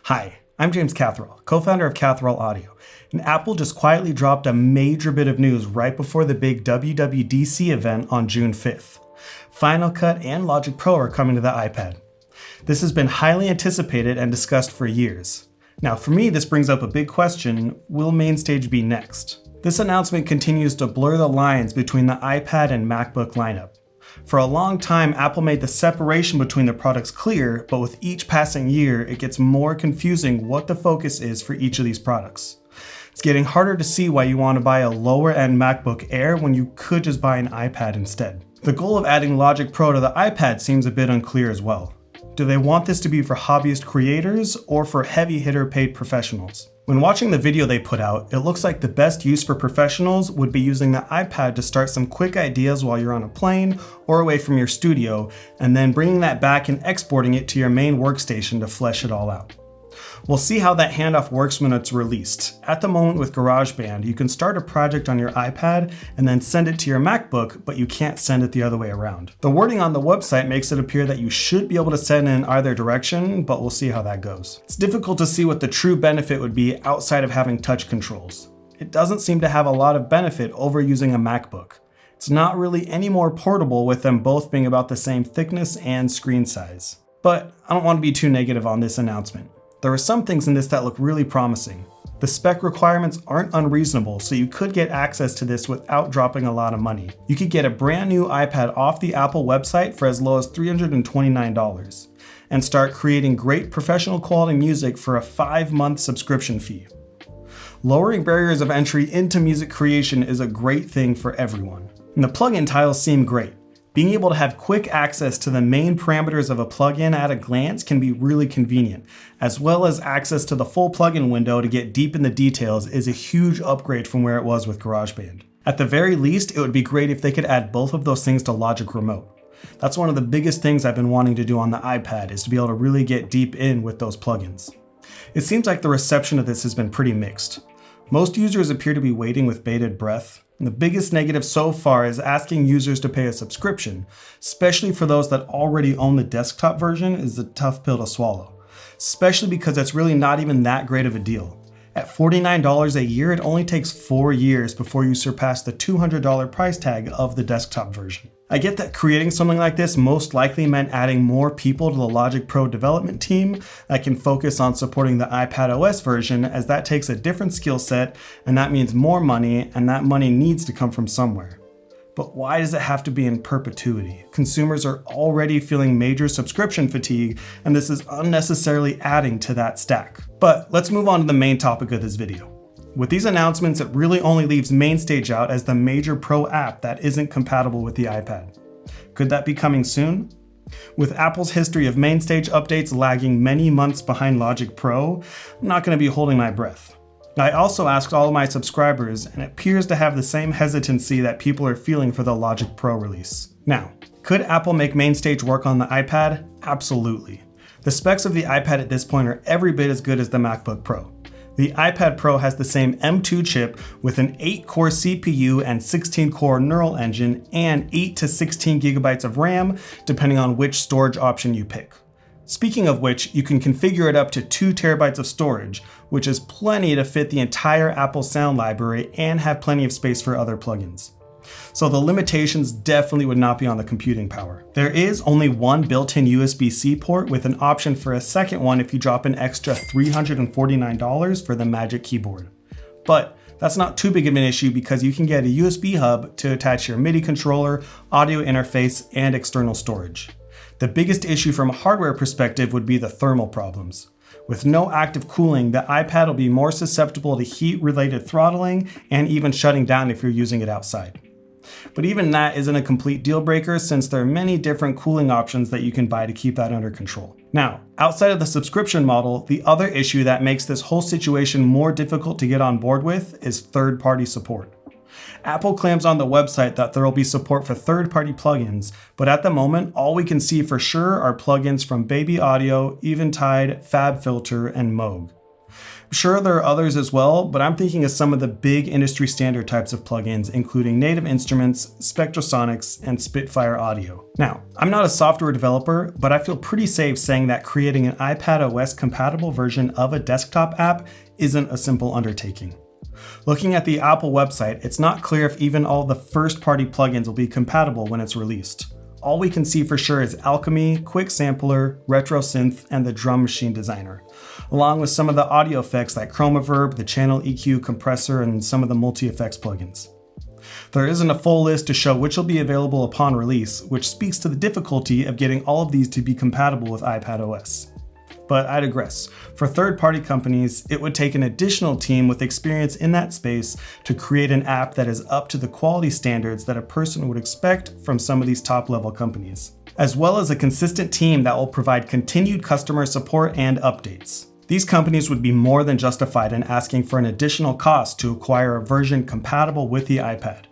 Hi, I'm James Catherall, co-founder of Catherall Audio, and Apple just quietly dropped a major bit of news right before the big WWDC event on June 5th. Final Cut and Logic Pro are coming to the iPad. This has been highly anticipated and discussed for years. Now, for me, this brings up a big question: will MainStage be next? This announcement continues to blur the lines between the iPad and MacBook lineup. For a long time, Apple made the separation between the products clear, but with each passing year, it gets more confusing what the focus is for each of these products. It's getting harder to see why you want to buy a lower-end MacBook Air when you could just buy an iPad instead. The goal of adding Logic Pro to the iPad seems a bit unclear as well. Do they want this to be for hobbyist creators or for heavy-hitter paid professionals? When watching the video they put out, it looks like the best use for professionals would be using the iPad to start some quick ideas while you're on a plane or away from your studio, and then bringing that back and exporting it to your main workstation to flesh it all out. We'll see how that handoff works when it's released. At the moment with GarageBand, you can start a project on your iPad and then send it to your MacBook, but you can't send it the other way around. The wording on the website makes it appear that you should be able to send in either direction, but we'll see how that goes. It's difficult to see what the true benefit would be outside of having touch controls. It doesn't seem to have a lot of benefit over using a MacBook. It's not really any more portable with them both being about the same thickness and screen size. But I don't want to be too negative on this announcement. There are some things in this that look really promising. The spec requirements aren't unreasonable, so you could get access to this without dropping a lot of money. You could get a brand new iPad off the Apple website for as low as $329 and start creating great professional quality music for a 5-month subscription fee. Lowering barriers of entry into music creation is a great thing for everyone. And the plugin tiles seem great. Being able to have quick access to the main parameters of a plugin at a glance can be really convenient, as well as access to the full plugin window to get deep in the details is a huge upgrade from where it was with GarageBand. At the very least, it would be great if they could add both of those things to Logic Remote. That's one of the biggest things I've been wanting to do on the iPad, is to be able to really get deep in with those plugins. It seems like the reception of this has been pretty mixed. Most users appear to be waiting with bated breath. And the biggest negative so far is asking users to pay a subscription, especially for those that already own the desktop version, is a tough pill to swallow, especially because it's really not even that great of a deal. At $49 a year, it only takes 4 years before you surpass the $200 price tag of the desktop version. I get that creating something like this most likely meant adding more people to the Logic Pro development team that can focus on supporting the iPad OS version, as that takes a different skill set and that means more money, and that money needs to come from somewhere. But why does it have to be in perpetuity? Consumers are already feeling major subscription fatigue, and this is unnecessarily adding to that stack. But let's move on to the main topic of this video. With these announcements, it really only leaves MainStage out as the major pro app that isn't compatible with the iPad. Could that be coming soon? With Apple's history of MainStage updates lagging many months behind Logic Pro, I'm not going to be holding my breath. I also asked all of my subscribers, and it appears to have the same hesitancy that people are feeling for the Logic Pro release. Now, could Apple make MainStage work on the iPad? Absolutely. The specs of the iPad at this point are every bit as good as the MacBook Pro. The iPad Pro has the same M2 chip with an 8-core CPU and 16-core neural engine and 8 to 16 gigabytes of RAM, depending on which storage option you pick. Speaking of which, you can configure it up to 2 terabytes of storage, which is plenty to fit the entire Apple sound library and have plenty of space for other plugins. So the limitations definitely would not be on the computing power. There is only one built-in USB-C port with an option for a second one if you drop an extra $349 for the Magic Keyboard. But that's not too big of an issue because you can get a USB hub to attach your MIDI controller, audio interface, and external storage. The biggest issue from a hardware perspective would be the thermal problems. With no active cooling, the iPad will be more susceptible to heat-related throttling and even shutting down if you're using it outside. But even that isn't a complete deal breaker, since there are many different cooling options that you can buy to keep that under control. Now, outside of the subscription model, the other issue that makes this whole situation more difficult to get on board with is third-party support. Apple claims on the website that there will be support for third-party plugins, but at the moment, all we can see for sure are plugins from Baby Audio, Eventide, FabFilter, and Moog. I'm sure there are others as well, but I'm thinking of some of the big industry standard types of plugins, including Native Instruments, Spectrasonics, and Spitfire Audio. Now, I'm not a software developer, but I feel pretty safe saying that creating an iPad OS compatible version of a desktop app isn't a simple undertaking. Looking at the Apple website, it's not clear if even all the first-party plugins will be compatible when it's released. All we can see for sure is Alchemy, Quick Sampler, Retro Synth, and the Drum Machine Designer, along with some of the audio effects like Chromaverb, the Channel EQ compressor, and some of the multi-effects plugins. There isn't a full list to show which will be available upon release, which speaks to the difficulty of getting all of these to be compatible with iPad OS. But I digress. For third-party companies, it would take an additional team with experience in that space to create an app that is up to the quality standards that a person would expect from some of these top-level companies, as well as a consistent team that will provide continued customer support and updates. These companies would be more than justified in asking for an additional cost to acquire a version compatible with the iPad.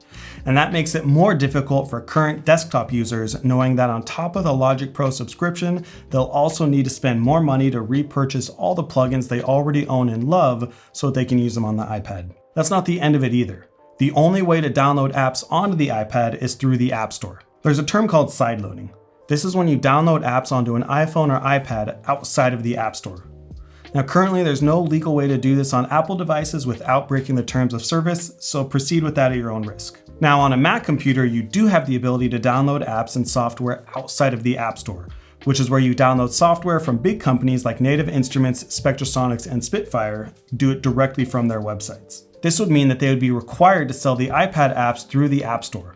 And that makes it more difficult for current desktop users, knowing that on top of the Logic Pro subscription, they'll also need to spend more money to repurchase all the plugins they already own and love so they can use them on the iPad. That's not the end of it either. The only way to download apps onto the iPad is through the App Store. There's a term called sideloading. This is when you download apps onto an iPhone or iPad outside of the App Store. Now, currently, there's no legal way to do this on Apple devices without breaking the terms of service, so proceed with that at your own risk. Now, on a Mac computer, you do have the ability to download apps and software outside of the App Store, which is where you download software from big companies like Native Instruments, Spectrasonics, and Spitfire, do it directly from their websites. This would mean that they would be required to sell the iPad apps through the App Store.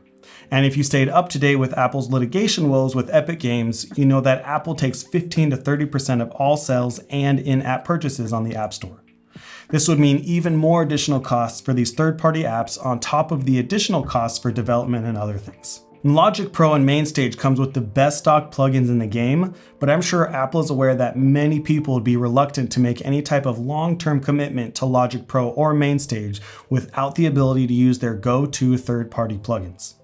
And if you stayed up to date with Apple's litigation woes with Epic Games, you know that Apple takes 15 to 30% of all sales and in-app purchases on the App Store. This would mean even more additional costs for these third-party apps on top of the additional costs for development and other things. Logic Pro and MainStage comes with the best stock plugins in the game, but I'm sure Apple is aware that many people would be reluctant to make any type of long-term commitment to Logic Pro or MainStage without the ability to use their go-to third-party plugins.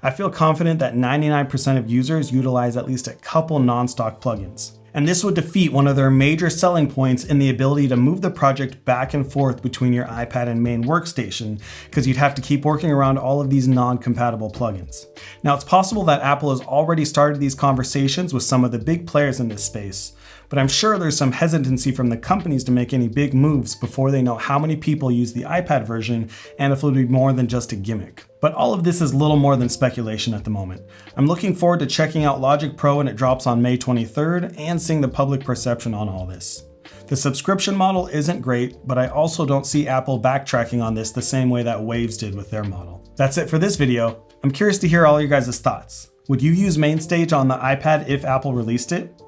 I feel confident that 99% of users utilize at least a couple non-stock plugins. And this would defeat one of their major selling points in the ability to move the project back and forth between your iPad and main workstation, because you'd have to keep working around all of these non-compatible plugins. Now, it's possible that Apple has already started these conversations with some of the big players in this space, but I'm sure there's some hesitancy from the companies to make any big moves before they know how many people use the iPad version and if it'll be more than just a gimmick. But all of this is little more than speculation at the moment. I'm looking forward to checking out Logic Pro when it drops on May 23rd and seeing the public perception on all this. The subscription model isn't great, but I also don't see Apple backtracking on this the same way that Waves did with their model. That's it for this video. I'm curious to hear all your guys' thoughts. Would you use MainStage on the iPad if Apple released it?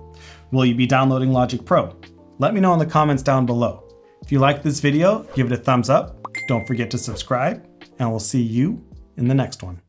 Will you be downloading Logic Pro? Let me know in the comments down below. If you liked this video, give it a thumbs up. Don't forget to subscribe, and we'll see you in the next one.